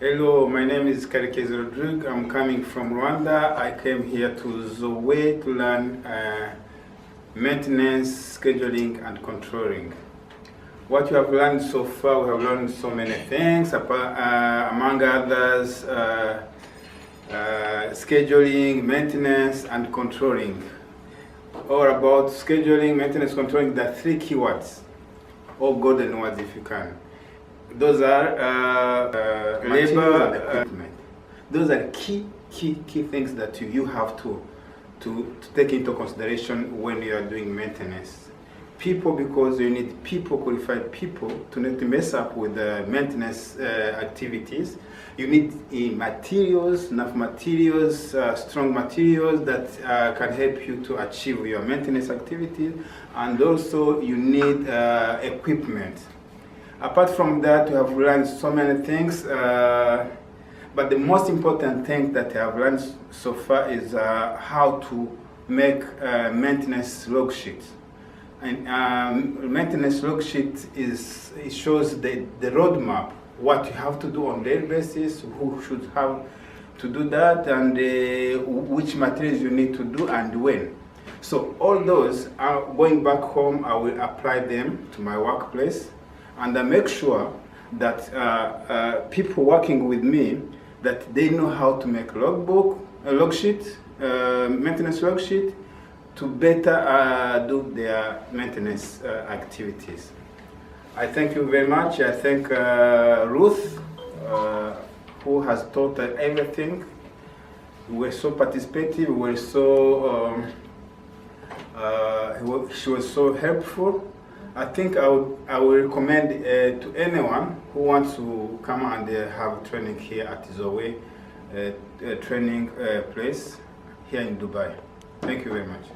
Hello, my name is Karekezi Rodrigue. I'm coming from Rwanda. I came here to Zoe to learn maintenance, scheduling, and controlling. What you have learned so far, we have learned so many things, among others, scheduling, maintenance, and controlling. Or about scheduling, maintenance, controlling, the three keywords, or golden words if you can. Those are labor and equipment. Those are key things that you have to take into consideration when you are doing maintenance. People, because you need people, qualified people, to not mess up with the maintenance activities. You need materials, enough materials, strong materials that can help you to achieve your maintenance activities, and also you need equipment. Apart from that, we have learned so many things, but the most important thing that I have learned so far is how to make maintenance log sheets. And maintenance log sheet it shows the roadmap, what you have to do on a daily basis, who should have to do that, and which materials you need to do and when. So all those, going back home, I will apply them to my workplace. And I make sure that people working with me, that they know how to make log sheet, maintenance log sheet, to better do their maintenance activities. I thank you very much. I thank Ruth, who has taught everything. We were so participative. We were so she was so helpful. I think I will recommend to anyone who wants to come and have training here at Zoe training place here in Dubai. Thank you very much.